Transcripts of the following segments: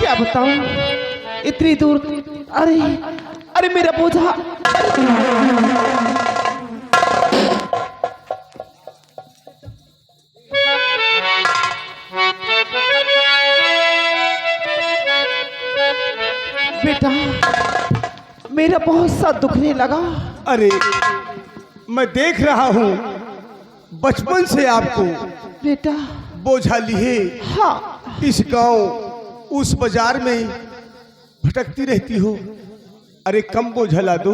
क्या बताऊं, इतनी दूर। अरे अरे मेरा बोझा। बेटा मेरा बहुत सा दुखने लगा। अरे मैं देख रहा हूँ बचपन से आपको बेटा बोझा लिए हाँ इस गांव उस बाजार में भटकती रहती हो। अरे कम बोझा ला दो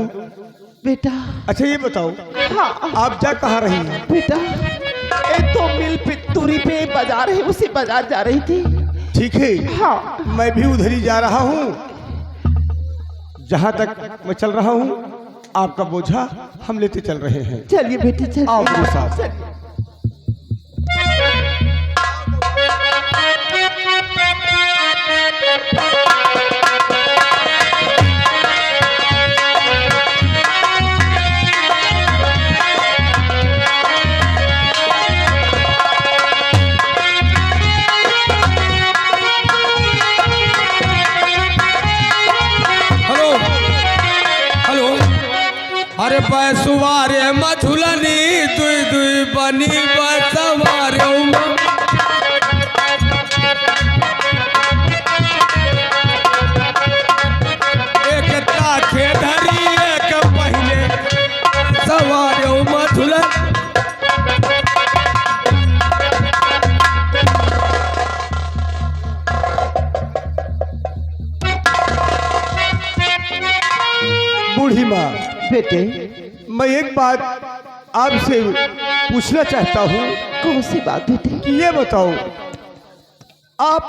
बेटा। अच्छा ये बताओ हाँ आप जा कहाँ रही हैं? बेटा एक तो मिल पे दूरी पे बाजार है, उसी बाजार जा रही थी। ठीक है हाँ मैं भी उधर ही जा रहा हूँ। जहाँ तक मैं चल रहा हूँ आपका बोझा हम लेते चल रहे हैं। चलिए बेटे चलिए। आओ मेरे साथ। चलिए। अरे पैसुवारे मथुलनी दुई दुई बनी बसवारे एक ताखे धरी एक पहले सवारे मथुलन। बूढ़ी माँ बेटे मैं एक बात आपसे पूछना चाहता हूँ कौन सी बात बेटे? कि ये बताओ आप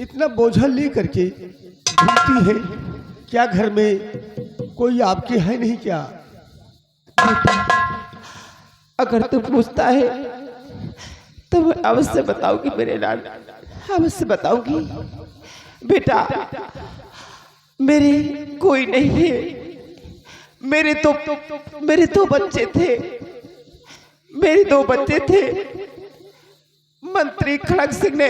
इतना बोझा ले करके घूमती है, क्या घर में कोई आपके है नहीं क्या? अगर तू पूछता है तो मैं अवश्य बताऊंगी मेरे लाल, अवश्य बताऊंगी। बेटा मेरे कोई नहीं है। मेरे दो बच्चे थे, मेरे दो बच्चे थे। मंत्री खड़ग सिंह ने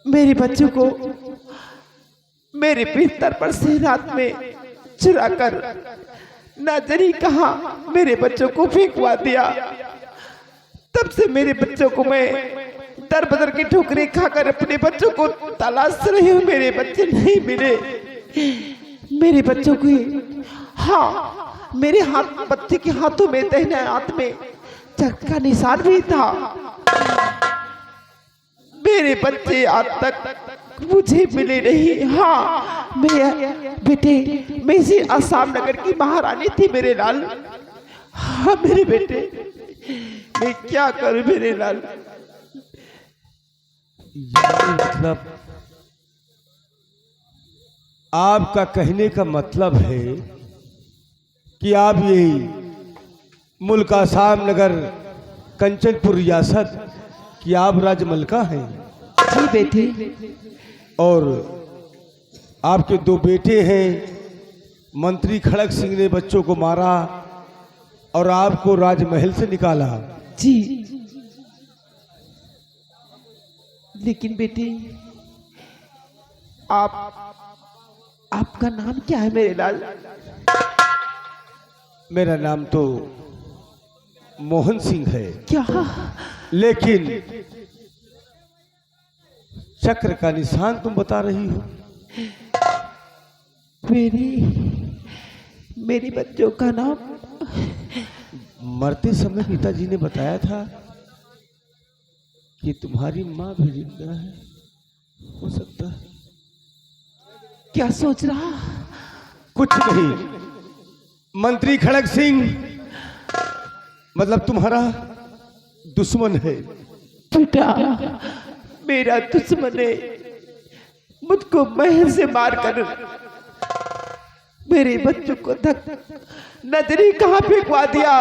मेरे बच्चों को मेरे बिस्तर पर से रात में चुरा कर न जाने कहा मेरे बच्चों को फेंकवा दिया। तब से मेरे बच्चों को मैं दर बदर की ठोकरें खाकर अपने बच्चों को तलाश रही हूँ। मेरे बच्चे नहीं मिले। मेरे बच्चों की हाँ मेरे हाथ बच्चे के हाथों में दाहिने हाथ में चरक का निशान भी था। मेरे बच्चे आज तक मुझे मिले नहीं। हाँ मैं बेटे मैं इसी आसाम नगर की महारानी थी मेरे लाल। हाँ मेरे बेटे मैं क्या करूं मेरे लाल। मतलब आपका कहने का मतलब है कि आप यही मुल्क आसाम नगर कंचनपुर रियासत की आप राजमलका हैं? जी बेटे। और आपके दो बेटे हैं, मंत्री खड़ग सिंह ने बच्चों को मारा और आपको राजमहल से निकाला। जी लेकिन बेटे आपका नाम क्या है मेरे लाल? मेरा नाम तो मोहन सिंह है। क्या? लेकिन चक्र का निशान तुम बता रही हो। मेरी बच्चों का नाम मरते समय पिताजी ने बताया था कि तुम्हारी माँ भी जिंदा है, हो सकता है। क्या सोच रहा? कुछ नहीं, मंत्री खड़ग सिंह मतलब तुम्हारा दुश्मन है। बेटा मेरा दुश्मन है, मुझको महल से मारकर मेरे बच्चों को नजरी कहाँ फेंकवा दिया,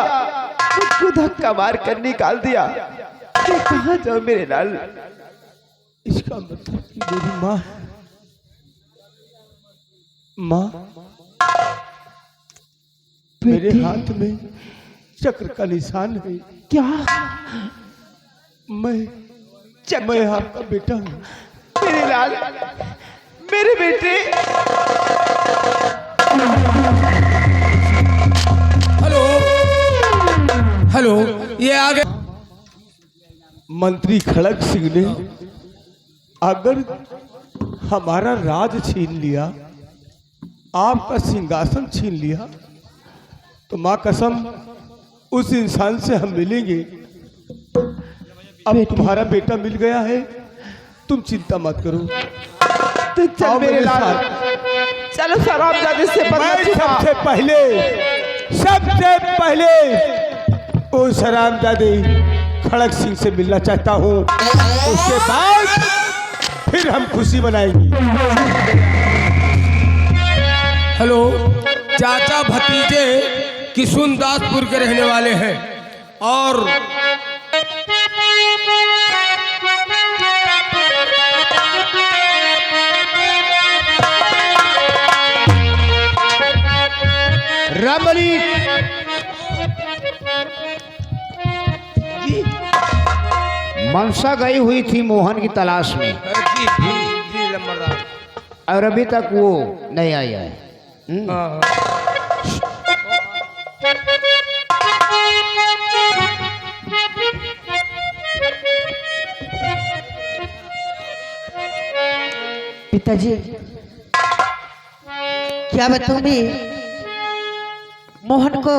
मुझको धक्का मार कर निकाल दिया। मैं कहाँ जाऊं मेरे लाल? इसका मतलब कि मेरी माँ मेरे हाथ में चक्र का निशान है। क्या? मैं आपका बेटा हूँ। मेरे लाल, मेरे बेटे। हेलो हेलो, ये आ गए। मंत्री खड़ग सिंह ने अगर हमारा राज छीन लिया, आपका सिंहासन छीन लिया, तो माँ कसम उस इंसान से हम मिलेंगे। अब तुम्हारा बेटा मिल गया है, तुम चिंता मत करो। तो चल आओ मेरे मेरे लाल, साथ। चलो सरामजादे से मैं बदला चुका। सबसे पहले उस हरामजादे खड़ग सिंह से मिलना चाहता हूँ। उसके बाद फिर हम खुशी मनाएंगे। हेलो, चाचा भतीजे किशुनदासपुर के रहने वाले हैं और रामबली जी, मनसा गई हुई थी मोहन की तलाश में जी लम्बरदार। और अभी तक वो नहीं आया है। हाँ, पिताजी, क्या बताऊं मैं, मोहन को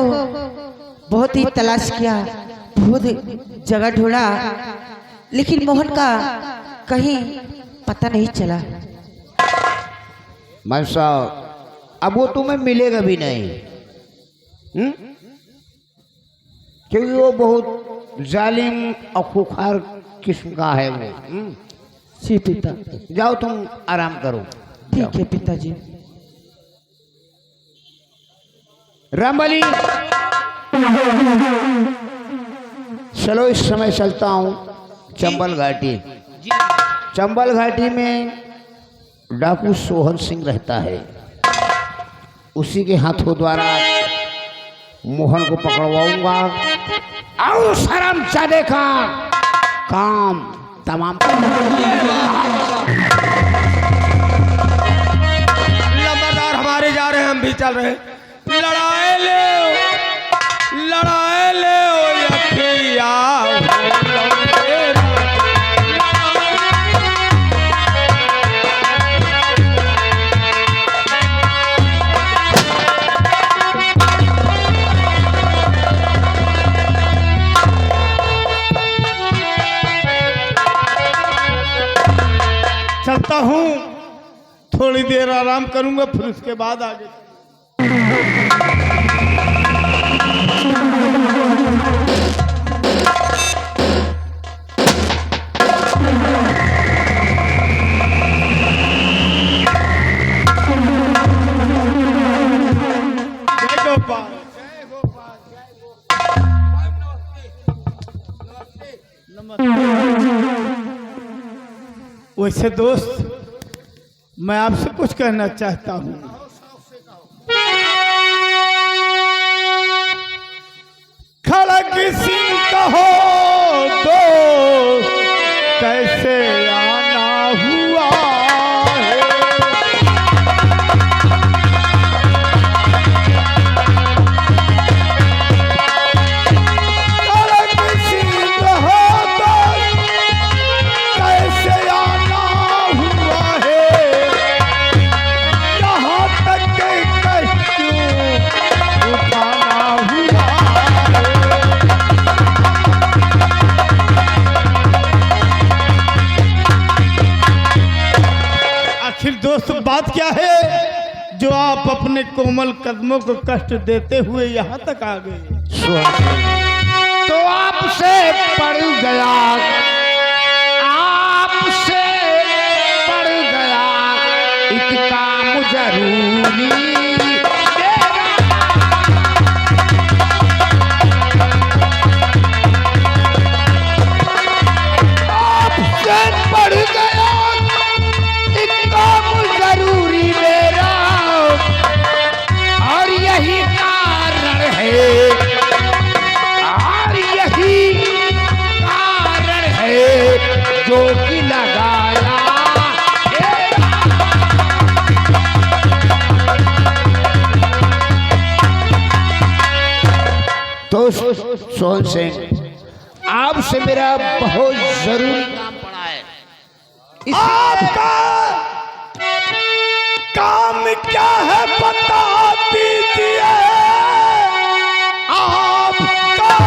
बहुत ही तलाश किया, बहुत जगह ढूंढा, लेकिन मोहन का कहीं पता नहीं चला। मनसा अब वो तुम्हें मिलेगा भी नहीं, क्योंकि वो बहुत जालिम और खुखार किस्म का है वो। जी पिता। जाओ तुम आराम करो। ठीक है पिताजी। रामबली, चलो इस समय चलता हूँ चंबल घाटी। चंबल घाटी में डाकू सोहन सिंह रहता है, उसी के हाथों द्वारा मोहन को पकड़वाऊंगा और शर्मजादे का काम तमाम। लम्बरदार हमारे जा रहे हैं, हम भी चल रहे हैं। लड़ाई ले यखिया चलता हूँ, थोड़ी देर आराम करूंगा, फिर उसके बाद आगे। जय गोपाल। वैसे दोस्त, मैं आपसे कुछ कहना चाहता हूँ। खड़ग सिंह कहो दोस्त, कैसे आना हुआ है। खड़ग सिंह कहो दोस्त, कैसे आना हुआ है। यहाँ तक के कष्ट उठाना हुआ है। आखिर दोस्त बात क्या है जो आप अपने कोमल कदमों को कष्ट देते हुए यहाँ तक आ गए? तो आपसे पड़ गया, आपसे पड़ गया एक काम जरूरी। आपसे पड़ गया एक काम जरूरी मेरा, और यही कारण है, और यही कारण है जो कि लगाया सोहन सिंह, आपसे मेरा बहुत जरूरी काम पड़ा है। आपका काम क्या है बता दीजिए। आपका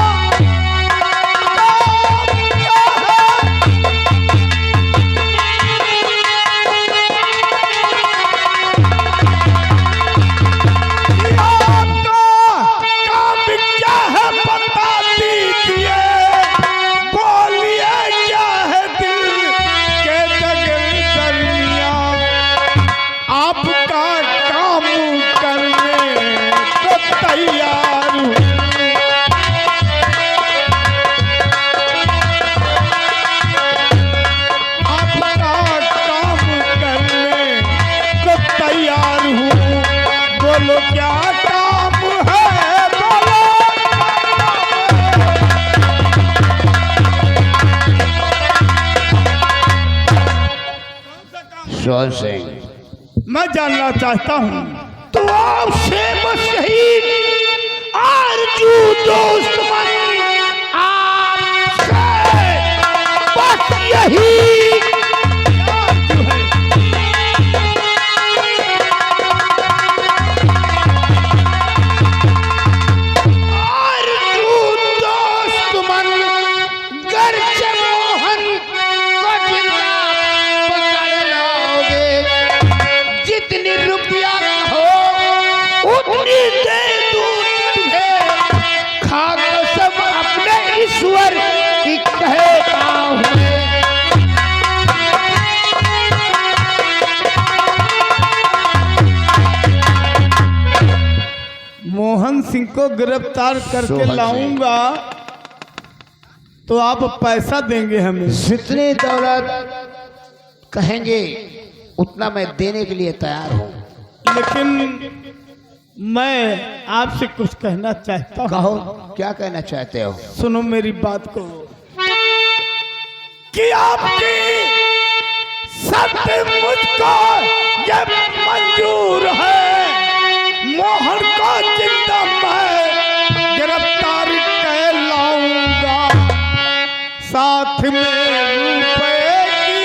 सोहन सिंह, मैं जानना चाहता हूँ तो आपसे बस यही आरजू दोस्त मन, आपसे बस यही आरजू दोस्त मन, गर्ज मोहन को जिंदा पकड़ लाओगे। जितनी रुपया हो उतनी दे दूं तुम्हें, खा कसम अपने ईश्वर की कहता हूँ। मोहन सिंह को गिरफ्तार करके सोहन सिंह। लाऊंगा तो आप पैसा देंगे हमें। जितनी दौलत कहेंगे उतना मैं देने के लिए तैयार हूँ। लेकिन मैं आपसे कुछ कहना चाहता हूँ। कहो, क्या कहना चाहते हो? सुनो मेरी बात को कि आपकी सत्य मुझको ये मंजूर है। मोहन को जिंदा मैं गिरफ्तार कर लाऊंगा, साथ में रुपए की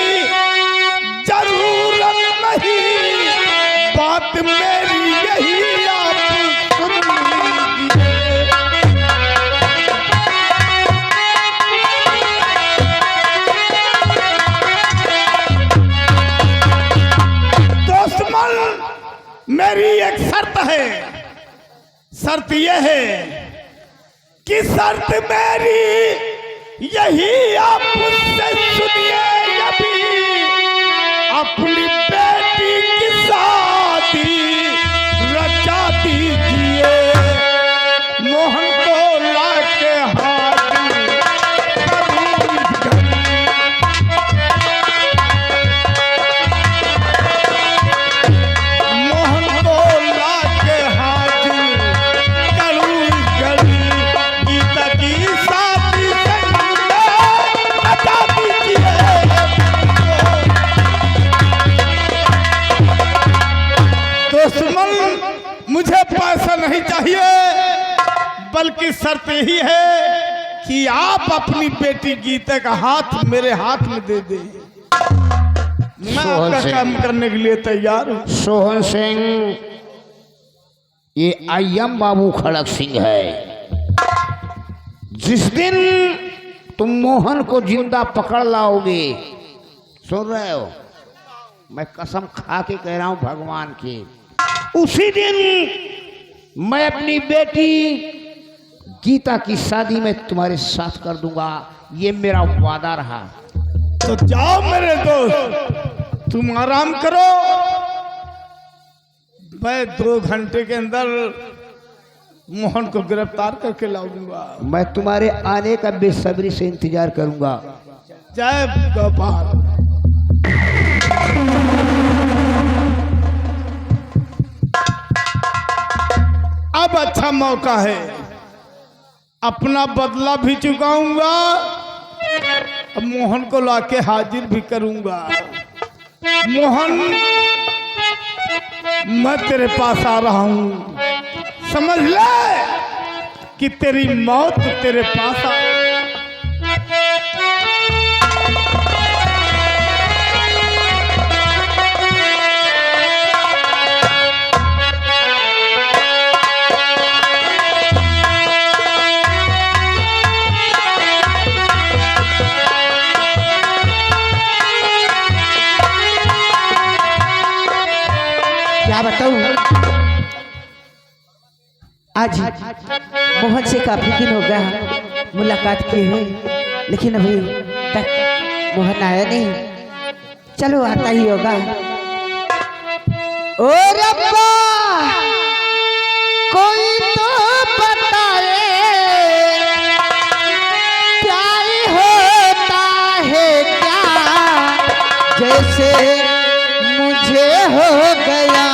जरूरत नहीं। बात मेरी यही आप सुन लीजिए। दुश्मन, मेरी एक शर्त है। शर्त यह है कि शर्त मेरी यही आप मुझसे सुनिए। अभी अपनी बेटी की शादी रचा दीजिए। मोहन को लाके हाजिर करूं इस घड़ी। मोहन को लाके हाजिर करूं इस घड़ी। गीता की शादी से रचा दीजिए। दुश्मन, मुझे पैसा नहीं चाहिए, बल्कि शर्त यही है कि आप अपनी बेटी गीता का हाथ मेरे हाथ में दे दें। मैं सोहन आपका सिंह। काम करने के लिए तैयार हूँ। सोहन सिंह, ये अय्यम बाबू खड़क सिंह है। जिस दिन तुम मोहन को जिंदा पकड़ लाओगे, सुन रहे हो, मैं कसम खा के कह रहा हूं भगवान की, उसी दिन मैं अपनी बेटी गीता की शादी में तुम्हारे साथ कर दूंगा। ये मेरा वादा रहा। तो जाओ मेरे दोस्त, तुम आराम करो। मैं 2 घंटे के अंदर मोहन को गिरफ्तार करके लाऊंगा। मैं तुम्हारे आने का बेसब्री से इंतजार करूंगा। जय गोपाल। अब अच्छा मौका है, अपना बदला भी चुकाऊंगा, अब मोहन को लाके हाजिर भी करूंगा। मोहन, मैं तेरे पास आ रहा हूं, समझ ले। कि तेरी मौत तेरे पास आए। क्या बताऊं, आज मोहन से काफी दिन हो गया मुलाकात किए हुए, लेकिन अभी तक मोहन आया नहीं। चलो आता ही होगा। ओ रब्बा कोई तो बताए प्यार होता है क्या, जैसे मुझे हो गया।